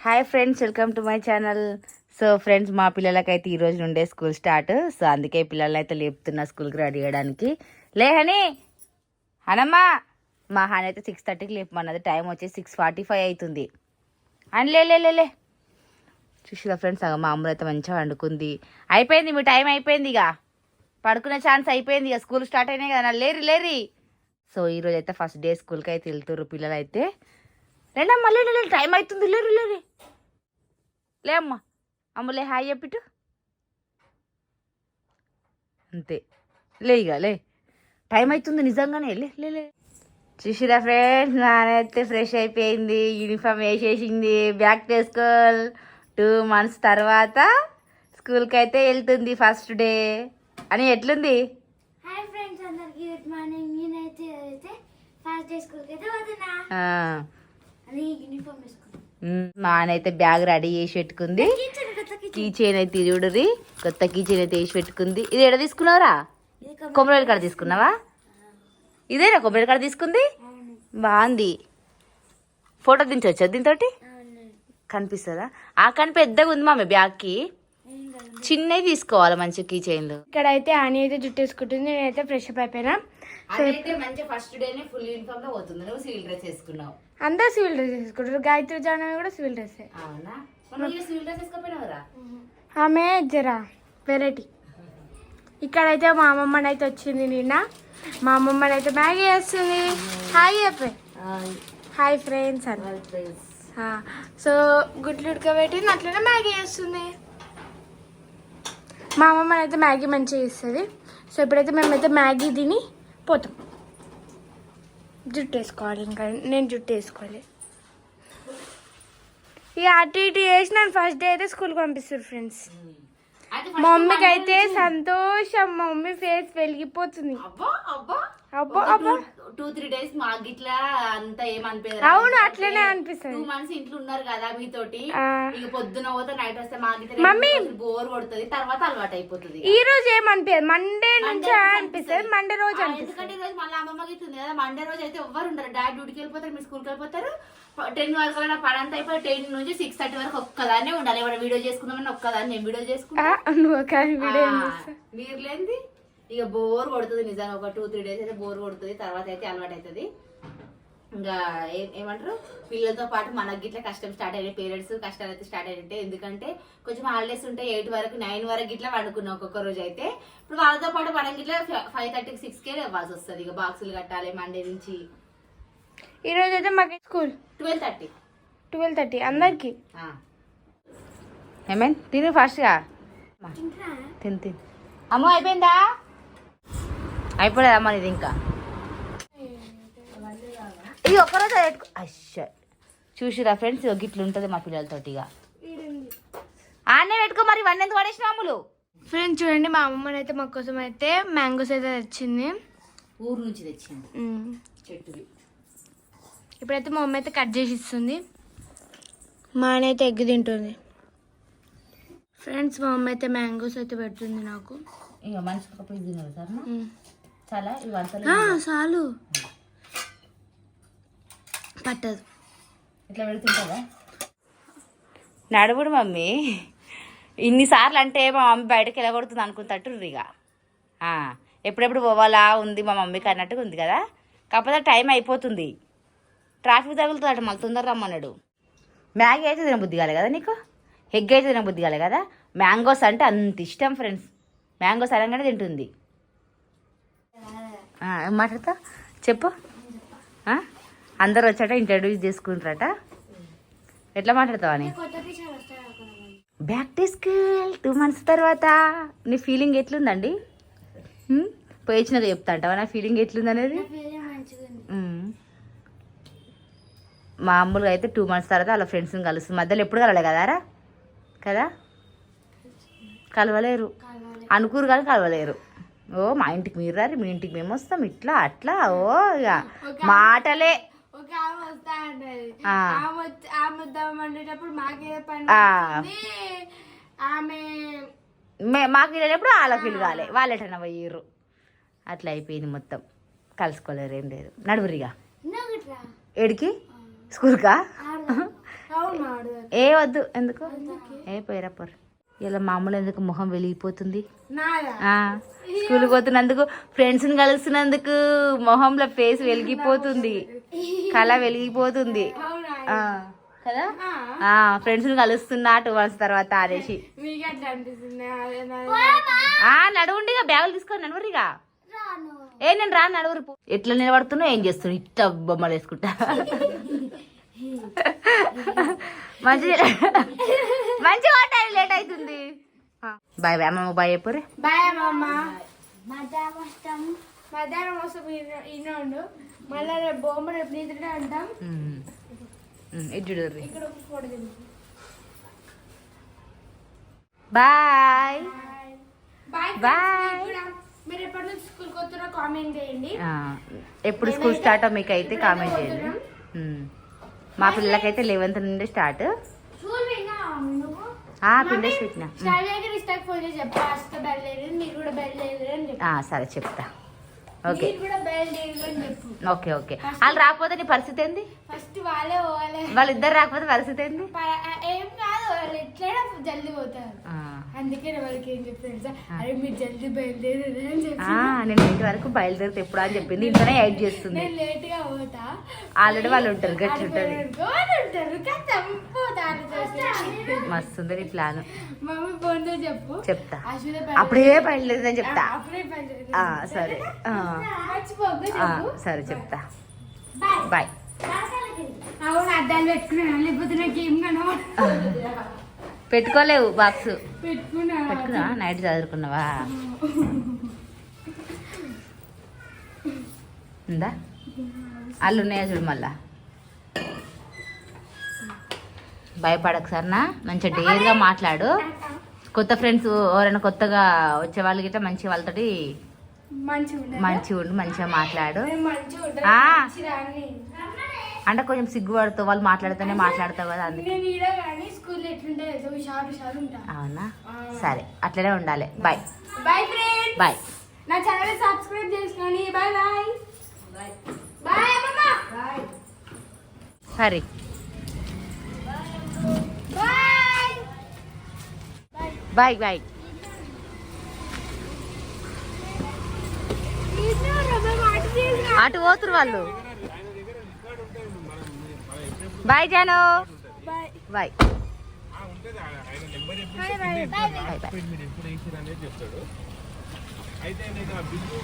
Hi friends, welcome to my channel. So friends, మా పిల్లలకైతే ఈ రోజు నుండే స్కూల్ స్టార్ట్. సో అందుకే పిల్లల్ని అయితే లేపుతున్నా స్కూల్కి రెడీ చేయడానికి. లే హనీ, హనమ్మా. మా హనీ అయితే 6:30కి లేపమన్నది. టైం వచ్చేసి 6:45 అవుతుంది. అని లే చూసిరా ఫ్రెండ్స్, మా అమ్మ అయితే మంచిగా వండుకుంది. అయిపోయింది, మీ టైం అయిపోయింది, ఇక పడుకునే ఛాన్స్ అయిపోయింది. ఇక స్కూల్ స్టార్ట్ అయినాయి కదా, లేరి. సో ఈరోజు అయితే ఫస్ట్ డే స్కూల్కి అయితే వెళ్తుర్రు పిల్లలు అయితే. లేదమ్మా, లే టైం అవుతుంది, లేరు లే అమ్మా. అమ్మలే హాయ్ చెప్పిటు అంతే. లే టైం అవుతుంది నిజంగానే. లే చూసిరా ఫ్రెండ్స్, నానైతే ఫ్రెష్ అయిపోయింది, యూనిఫామ్ వేసేసింది, బ్యాగ్ వేసుకోవాలి. 2 months తర్వాత స్కూల్కి అయితే వెళ్తుంది ఫస్ట్ డే అని. ఎట్లుంది? హాయ్ ఫ్రెండ్స్, అందరికీ గుడ్ మార్నింగ్. నేనైతే ఫస్ట్ డే స్కూల్కి అయితే పోతున్నా. అది యూనిఫామ్ వేసుకున్నా. మా అయితే బ్యాగ్ రెడీ చేసి పెట్టుకుంది. కీ చైన్ అయితే చూడరి, కొత్త కీ చైన్ అయితే వేసి పెట్టుకుంది. ఇది ఎక్కడ తీసుకున్నావురా? కొబ్బరి కాడ తీసుకున్నావా? ఇదేనా కొబ్బరి కాడ తీసుకుంది? బాగుంది. ఫోటో దించవచ్చా దీంతో? కనిపిస్తుందా? ఆ కానీ పెద్దగా ఉంది మామ బ్యాగ్కి. చిన్నవి తీసుకోవాలి మంచి కీ చైన్లు. ఇక్కడ అయితే ఆని అయితే జుట్టు వేసుకుంటుంది, నేనైతే ఫ్రెష్ అప్ అయిపోయినా. మంచి ఫస్ట్ డేనే ఫుల్ యూనిఫామ్ లో పోతుంది. నువ్వు సివిల్ డ్రెస్ వేసుకున్నావు. అందరు సివిల్ డ్రెస్ వేసుకుంటారు. గాయత్రి జానవి కూడా సివిల్ డ్రెస్. అవునా? సివిల్ డ్రెస్ వేసుకోపోయినావురా? ఆమె జరా వెరైటీ. ఇక్కడైతే మా అమ్మమ్మని అయితే వచ్చింది నిన్న. మా అమ్మమ్మని అయితే మ్యాగీ వేస్తుంది. హాయ్ చెప్పే. హాయ్ ఫ్రెండ్స్ అని. సో గుడ్లు ఉడకబెట్టింది, అట్లనే మ్యాగీ వేస్తుంది. మా అమ్మమ్మని అయితే మ్యాగీ మంచిగా ఇస్తుంది. సో ఇప్పుడైతే మేమైతే మ్యాగీ తిని పోతాం. జుట్టు వేసుకోవాలి, ఇంకా నేను జుట్టు వేసుకోవాలి. ఇక అటు ఇటు వేసి నన్ను ఫస్ట్ డే అయితే స్కూల్కి పంపిస్తారు ఫ్రెండ్స్. మా మమ్మీకి అయితే సంతోషం, మా మమ్మీ ఫేస్ వెలిగిపోతుంది. అబ్బా 2-3 days మాకు ఇట్లా అంతా ఏమనిపించదు. అవును, అట్లనే అనిపిస్తుంది. 2 months ఇంట్లో ఉన్నారు కదా మీతోటి. ఇక పొద్దున పోతే నైట్ వస్తే మాకు మమ్మీ బోర్ కొడుతుంది, తర్వాత అలవాటు అయిపోతుంది. ఈ రోజు ఏమనిపించదు, మండే నుంచి అనిపిస్తుంది. మండే రోజు ఎందుకంటే ఈ రోజు మళ్ళీ అమ్మమ్మకి ఇస్తుంది కదా. మండే రోజు అయితే ఎవ్వరు ఉండరు. డాడీ డ్యూటీకి వెళ్ళిపోతారు, మీరు స్కూల్కి వెళ్ళిపోతారు. 10 వరకు నా పని అంతా అయిపోయి 10 నుంచి 6:30 వరకు ఒక్కదాన్నే ఉండాలి. ఎవరైనా వీడియో చేసుకుందామని ఒక్కదాన్ని నేను వీడియో చేసుకుంటా. మీరు లేనిది ఇక బోర్ కొడుతుంది నిజంగా. ఒక 2-3 days అయితే బోర్ కొడుతుంది, తర్వాత అయితే అలవాటు అవుతుంది. ఇంకా ఏమంటారు, పిల్లలతో పాటు మనకి ఇట్లా కష్టం స్టార్ట్ అయినాయి. పేరెంట్స్ కష్టాలు అయితే స్టార్ట్ అయినట్టే. ఎందుకంటే కొంచెం హాలిడేస్ ఉంటాయి. 8 వరకు 9 వరకు ఇట్లా వండుకున్నాం ఒక్కొక్క రోజు అయితే. ఇప్పుడు వాళ్ళతో పాటు మనకి ఇట్లా 5:30కి 6కే ఇవ్వాల్సి వస్తుంది. ఇక బాక్సులు కట్టాలి మండే నుంచి. ఈ రోజు అయితే మాకు స్కూల్ 12:30 అందరికి. ఏమైంది? తిను ఫాస్ట్గా. తిను అమ్మో. అయిపోయిందా? అయిపోలేదమ్మా ఇది. ఇంకా ఇది ఒక్కరోజు అయ్యా. చూసిరా ఫ్రెండ్స్, గిట్లు ఉంటుంది మా పిల్లలతోటి. ఇక ఆనే పెట్టుకో. మరి ఇవన్నీ ఎందుకు పడేసిన అమ్ములు? ఫ్రెండ్స్ చూడండి, మా అమ్మమ్మని అయితే మా కోసం అయితే మ్యాంగోస్ అయితే తెచ్చింది. ఊరు నుంచి తెచ్చింది చెట్టువి. ఇప్పుడైతే మా అమ్మ అయితే కట్ చేసి ఇస్తుంది. మా ఆయన అయితే ఎగ్ తింటుంది. ఫ్రెండ్స్, మా అమ్మ అయితే మ్యాంగోస్ అయితే పెడుతుంది నాకు. ఇక మనిషికి ఒక పీస్ తిన్నారు సార్. చాలా చాలు, పట్టదు. ఇట్లా పెడుతుంటుందా? నడుపుడు మమ్మీ. ఇన్నిసార్లు అంటే మా మమ్మీ బయటకు వెళ్ళగొడుతుంది అనుకుంటట్టు. ఇక ఎప్పుడెప్పుడు పోవాలా ఉంది మా మమ్మీకి అన్నట్టుగా ఉంది కదా. కాకపోతే టైం అయిపోతుంది, ట్రాఫిక్ తగులుతుందట. మళ్ళీ తొందర రమ్మన్నాడు. మ్యాగీ అయితే తినబుద్ధి కాలే కదా నీకు, ఎగ్ అయితే తినబుద్ధి కాలే కదా. మ్యాంగోస్ అంటే అంత ఇష్టం ఫ్రెండ్స్. మ్యాంగోస్ అనగానే తింటుంది. ఏం మాట్లాడతా చెప్పు. అందరు వచ్చాట ఇంట్రడ్యూస్ చేసుకుంటారట. ఎట్లా మాట్లాడతావు అని. బ్యాక్ టు స్కూల్ 2 months తర్వాత నీ ఫీలింగ్ ఎట్లుందండి? పోయిచ్చినాక చెప్తా అంటావా నా ఫీలింగ్ ఎట్లుంది అనేది. మామూలుగా అయితే 2 months తర్వాత వాళ్ళ ఫ్రెండ్స్ని కలుస్తుంది. మధ్యలో ఎప్పుడు కలవలే కదారా? కదా, కలవలేరు. అనుకూరు కానీ కలవలేరు. ఓ మా ఇంటికి మీరు రారు, మీ ఇంటికి మేము వస్తాం, ఇట్లా అట్లా. ఓ ఇక మాటలే. మాకు వెళ్ళేటప్పుడు వాళ్ళ ఫీల్ కాలే, వాళ్ళు ఎటన్నా పోయారు. అట్లా అయిపోయింది మొత్తం. కలుసుకోలేరు, ఏం లేదు. నడువురిగా. ఏడికి? స్కూల్కా? అవును ఆడు ఏ వద్దు ఎందుకు ఏ పోయిరా పోరు ఇలా మామూలు ఎందుకు మొహం వెలిగిపోతుంది నాదా స్కూల్ పోతున్నందుకు ఫ్రెండ్స్ని కలుస్తున్నందుకు మొహంలో ఫేస్ వెలిగిపోతుంది కళ వెలిగిపోతుంది అవునా ఆ, కదా ఫ్రెండ్స్ని కలుస్తున్నా 2 months తర్వాత అనేసి మీకు అట్లా అనిపిస్తుంది అదే నడువుండిగా బ్యాగులు తీసుకొని నడవరిగా ఏ నేను రాను నడువురు ఎట్లా నిలబడుతున్నావు ఏం చేస్తున్నావు ఇట్ట బొమ్మలు వేసుకుంటా మంచి మంచిగా టైం లేట్ అవుతుంది బాయ్ బాయ్ అమ్మ బాయ్ చెప్పరు బాయ్ అమ్మమ్మ మధ్యాహ్నం వస్తాం ఈనాడు మళ్ళీ రేపు బొమ్మ రేపు నిద్రనే అంటాం ఇడ్డు ఇక్కడ ఒక ఫోటో దిగు. బాయ్ బాయ్ బాయ్ ఫ్రెండ్స్, మీకు కూడా మీరు ఎప్పటి నుంచి స్కూల్కి వస్తారో కామెంట్ చేయండి ఎప్పుడు స్కూల్ స్టార్ట్ మీకు అయితే కామెంట్ చేయండి మా పిల్లలకైతే 11th నుండి స్టార్ట్ స్కూల్ విన్నా నువ్వు పిండేసి పెట్టిన స్టార్ట్ ఇస్తాక ఫోన్ చేసి చెప్పా అస్త బయలుదేరి మీరు కూడా బయలుదేరి అని చెప్పు సరే చెప్తా ఓకే మీరు కూడా బయలుదేరి అని చెప్పు ఓకే ఓకే వాళ్ళు రాకపోతే నీ పరిస్థితి ఏంది ఫస్ట్ వాళ్ళే పోవాలి వాళ్ళిద్దరు రాకపోతే పరిస్థితి ఏంది ఏం కాదు వాళ్ళు ఎట్లయినా జల్దీ పోతారు అందుకే నేను వాళ్ళకి ఏం చెప్పాను సార్ అరే మీరు జల్దీ బయలుదేరి అని చెప్పి నేను ఇంటి వరకు బయలుదేరితే ఎప్పుడు అని చెప్పింది ఇంట్లోనే ఎయిట్ చేస్తుంది నేను లేట్ గా పోతా ఆల్రెడీ వాళ్ళు ఉంటారు గట్టి ఉంటుంది ఉంటారు పోతాను మస్తు ఉంది నీ ప్లాన్ మమ్మీ ఫోన్ తో చెప్పు చెప్తా అశ్విత అప్పుడే బయలుదేరిదని చెప్తా అప్పుడే సరే మర్చిపోకు చెప్పు సరే చెప్తా బాయ్ అవును అద్దాలు పెట్టుకున్నాను లేకపోతే నాకు ఏం కనబడ పెట్టుకోలేవు బాక్స్ పెట్టుకున్నా పెట్టుకున్నా నైట్ చదువుకున్నావా ఉందా వాళ్ళు ఉన్నాయా చూడు మళ్ళా భయపడకు సరేనా మంచిగా డేర్గా మాట్లాడు కొత్త ఫ్రెండ్స్ ఎవరైనా కొత్తగా వచ్చే వాళ్ళు గిట్ట మంచిగా వాళ్ళతోటి మంచిగా ఉండు మంచిగా మాట్లాడు అంటే కొంచెం సిగ్గుపడుతావు వాళ్ళు మాట్లాడితేనే మాట్లాడతావు కదా అందుకే అవునా సరే అట్లనే ఉండాలి బాయ్ బాయ్ ఫ్రెండ్స్ బాయ్ నా ఛానల్ సబ్స్క్రైబ్ చేసుకోండి బాయ్ బాయ్ బాయ్ అమ్మమ్మ హరి బాయ్ బాయ్ బాయ్ అటు పోతురు వాళ్ళు bye Janu bye bye bye bye bye bye మీరు ఎప్పుడు వేసిరు అనేది చెప్తాడు అయితే నేను ఆ బిల్లు